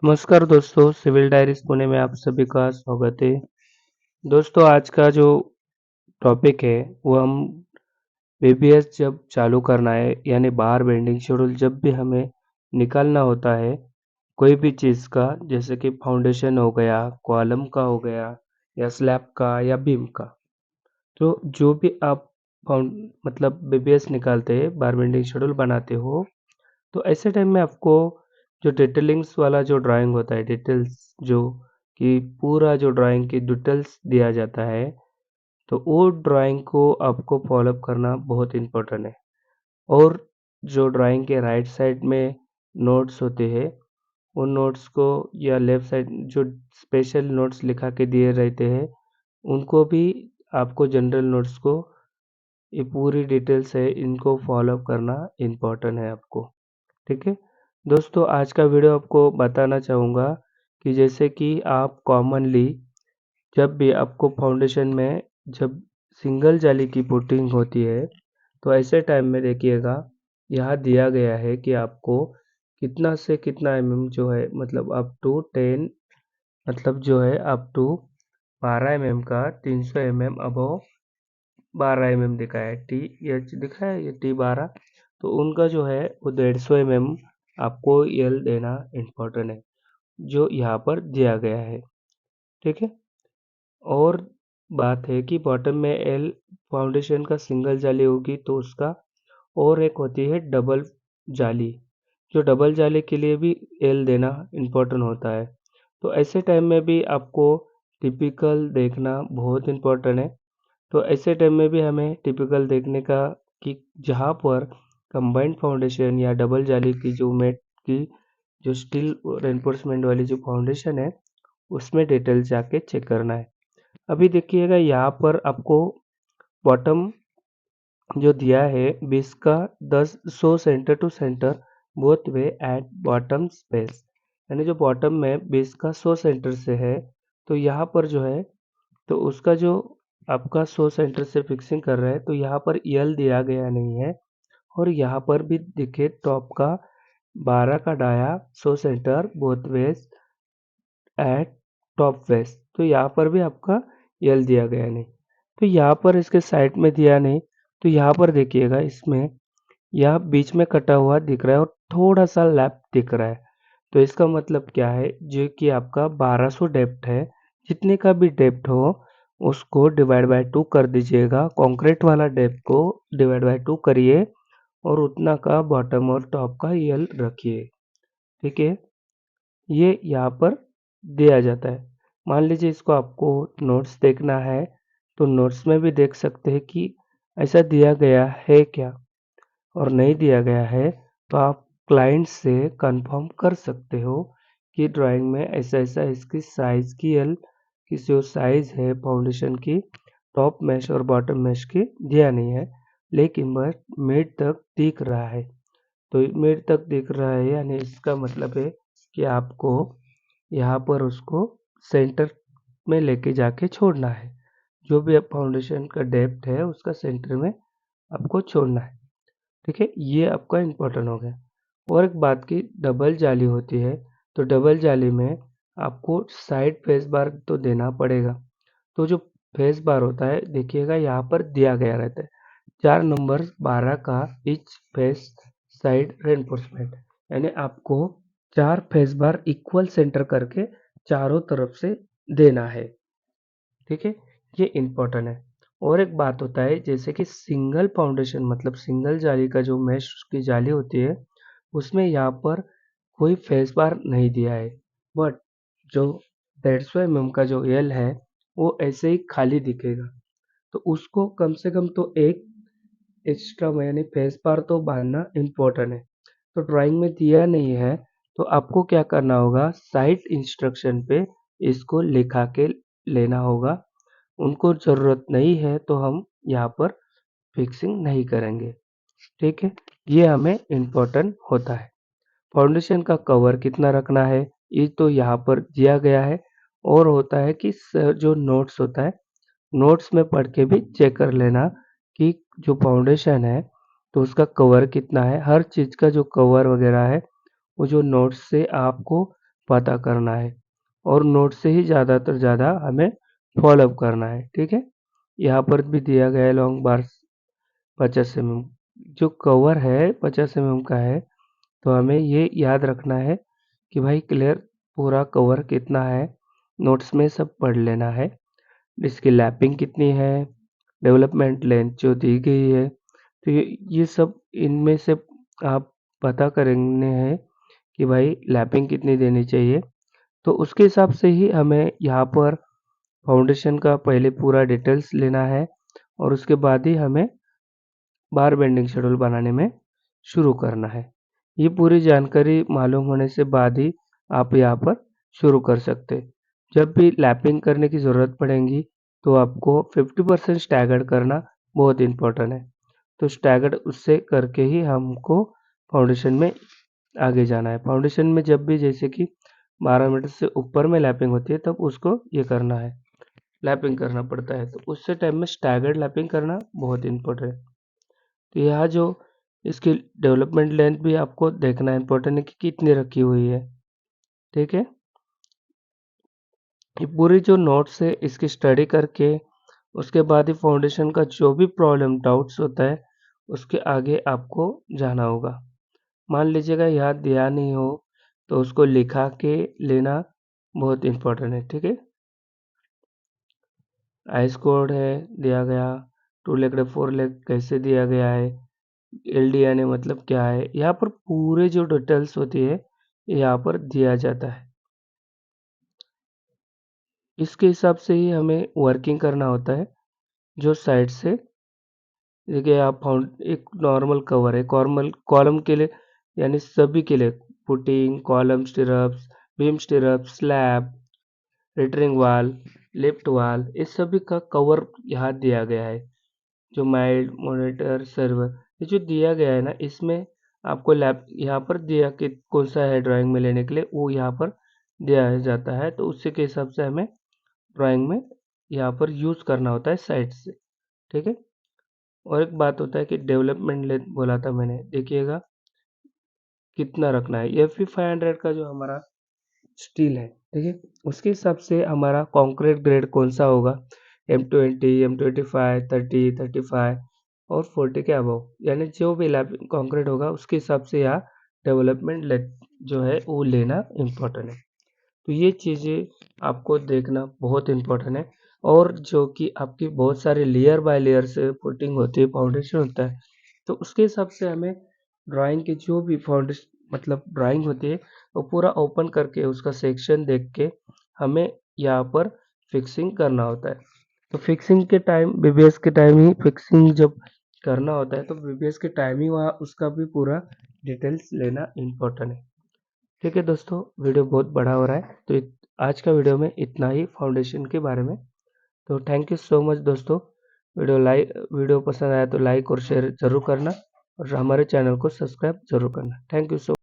नमस्कार दोस्तों, civil diaries Pune में आप सभी का स्वागत है। दोस्तों आज का जो टॉपिक है वो हम बीबीएस जब चालू करना है यानी बार बेंडिंग शेड्यूल जब भी हमें निकालना होता है कोई भी चीज़ का जैसे कि फाउंडेशन हो गया, कॉलम का हो गया या स्लैब का या बीम का। तो जो भी आप फाउंड मतलब बीबीएस निकालते हैं, बार बेंडिंग शेड्यूल बनाते हो तो ऐसे टाइम में आपको जो डिटेलिंग्स वाला जो ड्राइंग होता है डिटेल्स जो कि पूरा जो ड्राइंग की डिटेल्स दिया जाता है तो वो ड्राइंग को आपको फॉलोअप करना बहुत इम्पोर्टेंट है। और जो ड्राइंग के राइट साइड में नोट्स होते हैं उन नोट्स को या लेफ्ट साइड जो स्पेशल नोट्स लिखा के दिए रहते हैं उनको भी आपको जनरल नोट्स को ये पूरी डिटेल्स है इनको फॉलोअप करना इम्पोर्टेंट है आपको। ठीक है दोस्तों, आज का वीडियो आपको बताना चाहूँगा कि जैसे कि आप कॉमनली जब भी आपको फाउंडेशन में जब सिंगल जाली की पुटिंग होती है तो ऐसे टाइम में देखिएगा यहाँ दिया गया है कि आपको कितना से कितना जो है मतलब अप टू 10 मतलब जो है अप टू 12 का 300 अबव 12 दिखाया है टी एच दिखा है ये T12 तो उनका जो है वो 150 आपको यल देना इम्पोर्टेंट है जो यहाँ पर दिया गया है। ठीक है और बात है कि बॉटम में एल फाउंडेशन का सिंगल जाली होगी तो उसका और एक होती है डबल जाली जो डबल जाली के लिए भी एल देना इम्पोर्टेंट होता है। तो ऐसे टाइम में भी आपको टिपिकल देखना बहुत इम्पोर्टेंट है। तो ऐसे टाइम में भी हमें टिपिकल देखने का कि जहाँ पर कंबाइंड फाउंडेशन या डबल जाली की जो मेट की जो स्टील रेनफोर्समेंट वाली जो फाउंडेशन है उसमें डिटेल जाके चेक करना है। अभी देखिएगा यहाँ पर आपको बॉटम जो दिया है 20 का 10 centre to centre both way at bottom space यानी जो बॉटम में 20 का 100 सेंटर से है तो यहाँ पर जो है तो उसका जो आपका 100 सेंटर से फिक्सिंग कर रहा है तो यहाँ पर यल दिया गया नहीं है। और यहाँ पर भी देखिए टॉप का 12 का dia 100 centre both ways at top waist तो यहाँ पर भी आपका यल दिया गया नहीं। तो यहाँ पर इसके साइड में दिया नहीं तो यहाँ पर देखिएगा इसमें यह बीच में कटा हुआ दिख रहा है और थोड़ा सा लैप दिख रहा है। तो इसका मतलब क्या है जो कि आपका 1200 डेप्थ है जितने का भी डेप्थ हो उसको डिवाइड बाय 2 कर दीजिएगा कंक्रीट वाला डेप्थ को डिवाइड बाय 2 करिए और उतना का बॉटम और टॉप का यल रखिए। ठीक है ये यहाँ पर दिया जाता है। मान लीजिए इसको आपको नोट्स देखना है तो नोट्स में भी देख सकते हैं कि ऐसा दिया गया है क्या और नहीं दिया गया है तो आप क्लाइंट से कंफर्म कर सकते हो कि ड्राइंग में ऐसा ऐसा इसकी साइज़ की एल की जो साइज़ है फाउंडेशन की टॉप मैश और बॉटम मैश की दिया नहीं है लेकिन बस मिड तक दिख रहा है। तो मिड तक दिख रहा है यानी इसका मतलब है कि आपको यहाँ पर उसको सेंटर में लेके जाके छोड़ना है। जो भी आप फाउंडेशन का डेप्थ है उसका सेंटर में आपको छोड़ना है। ठीक है ये आपका इम्पोर्टेंट हो गया। और एक बात की डबल जाली होती है तो डबल जाली में आपको साइड फेस बार तो देना पड़ेगा। तो जो फेस बार होता है देखिएगा यहाँ पर दिया गया रहता है 4 नंबर 12 का ईच फेस साइड रेनफोर्समेंट यानी आपको 4 फेस बार इक्वल सेंटर करके चारों तरफ से देना है। ठीक है ये इम्पोर्टेंट है। और एक बात होता है जैसे कि सिंगल फाउंडेशन मतलब सिंगल जाली का जो मैश की जाली होती है उसमें यहाँ पर कोई फेस बार नहीं दिया है बट जो 150 का जो एल है वो ऐसे ही खाली दिखेगा। तो उसको कम से कम तो एक एक्स्ट्रा में यानी फेस बार तो बांधना इम्पोर्टेंट है। तो ड्राइंग में दिया नहीं है तो आपको क्या करना होगा साइट इंस्ट्रक्शन पे इसको लिखा के लेना होगा। उनको ज़रूरत नहीं है तो हम यहाँ पर फिक्सिंग नहीं करेंगे। ठीक है ये हमें इम्पोर्टेंट होता है। फाउंडेशन का कवर कितना रखना है ये तो यहाँ पर दिया गया है। और होता है कि जो नोट्स होता है नोट्स में पढ़ के भी चेक कर लेना कि जो फाउंडेशन है तो उसका कवर कितना है। हर चीज़ का जो कवर वगैरह है वो जो नोट्स से आपको पता करना है और नोट से ही ज़्यादातर ज़्यादा हमें फॉलोअप करना है। ठीक है, यहाँ पर भी दिया गया है लॉन्ग बार्स 50 mm। जो कवर है 50 mm का है, तो हमें ये याद रखना है कि भाई क्लियर पूरा कवर कितना है, नोट्स में सब पढ़ लेना है। इसकी लैपिंग कितनी है, डेवलपमेंट लेंथ जो दी गई है, तो ये सब इनमें से आप पता करने हैं कि भाई लैपिंग कितनी देनी चाहिए। तो उसके हिसाब से ही हमें यहाँ पर फाउंडेशन का पहले पूरा डिटेल्स लेना है और उसके बाद ही हमें बार बेंडिंग शेड्यूल बनाने में शुरू करना है। ये पूरी जानकारी मालूम होने से बाद ही आप यहाँ पर शुरू कर सकते। जब भी लैपिंग करने की ज़रूरत पड़ेगी तो आपको 50% स्टैगर्ड करना बहुत इम्पोर्टेंट है। तो स्टैगर्ड उससे करके ही हमको फाउंडेशन में आगे जाना है। फाउंडेशन में जब भी जैसे कि 12 मीटर से ऊपर में लैपिंग होती है तब उसको ये करना है, लैपिंग करना पड़ता है। तो उससे टाइम में स्टैगर्ड लैपिंग करना बहुत इम्पोर्टेंट है। तो यहाँ जो इसकी डेवलपमेंट लेंथ भी आपको देखना इम्पोर्टेंट है कि कितनी रखी हुई है। ठीक है, ये पूरी जो नोट्स है इसकी स्टडी करके उसके बाद ही फाउंडेशन का जो भी प्रॉब्लम डाउट्स होता है उसके आगे आपको जाना होगा। मान लीजिएगा याद दिया नहीं हो तो उसको लिखा के लेना बहुत इम्पोर्टेंट है। ठीक है, आइस कोड है दिया गया, 2 लेग 4 लेग कैसे दिया गया है, एलडीएनए मतलब क्या है, यहाँ पर पूरे जो डिटेल्स होती है यहाँ पर दिया जाता है। इसके हिसाब से ही हमें वर्किंग करना होता है। जो साइड से देखिए आप फाउंड एक नॉर्मल कवर है, कॉर्मल कॉलम के लिए यानी सभी के लिए फुटिंग, कॉलम स्टिरअप्स, बीम स्टिरअप्स, स्लैब, रिटरिंग वाल, लिफ्ट वाल, इस सभी का कवर यहाँ दिया गया है। जो माइल्ड मॉनिटर सर्वर ये जो दिया गया है ना, इसमें आपको लैब यहाँ पर दिया कि कौन सा है ड्राइंग में लेने के लिए, वो यहाँ पर दिया जाता है। तो उसी के हिसाब से हमें ड्राइंग में यहाँ पर यूज़ करना होता है साइड से। ठीक है, और एक बात होता है कि डेवलपमेंट लेंथ बोला था मैंने, देखिएगा कितना रखना है। एफ 500 का जो हमारा स्टील है, ठीक है, उसके हिसाब से हमारा कंक्रीट ग्रेड कौन सा होगा, M20, M25, 30, 35 और 40 के अबव, यानी जो भी लैब कंक्रीट होगा उसके हिसाब से यहाँ डेवलपमेंट लेंथ जो है वो लेना इम्पोर्टेंट है। तो ये चीज़ें आपको देखना बहुत इम्पोर्टेंट है। और जो कि आपकी बहुत सारे लेयर बाय लेयर से फुटिंग होती है, फाउंडेशन होता है, तो उसके हिसाब से हमें ड्राइंग की जो भी फाउंडेशन मतलब ड्राइंग होती है वो पूरा ओपन करके उसका सेक्शन देख के हमें यहाँ पर फिक्सिंग करना होता है। तो फिक्सिंग के टाइम बीबीएस के टाइम ही फिक्सिंग जब करना होता है तो बीबीएस के टाइम ही वहाँ उसका भी पूरा डिटेल्स लेना इम्पोर्टेंट है। ठीक है दोस्तों, वीडियो बहुत बड़ा हो रहा है, तो आज का वीडियो में इतना ही फाउंडेशन के बारे में। तो थैंक यू सो मच दोस्तों। वीडियो पसंद आया तो लाइक और शेयर ज़रूर करना और हमारे चैनल को सब्सक्राइब ज़रूर करना। Thank you so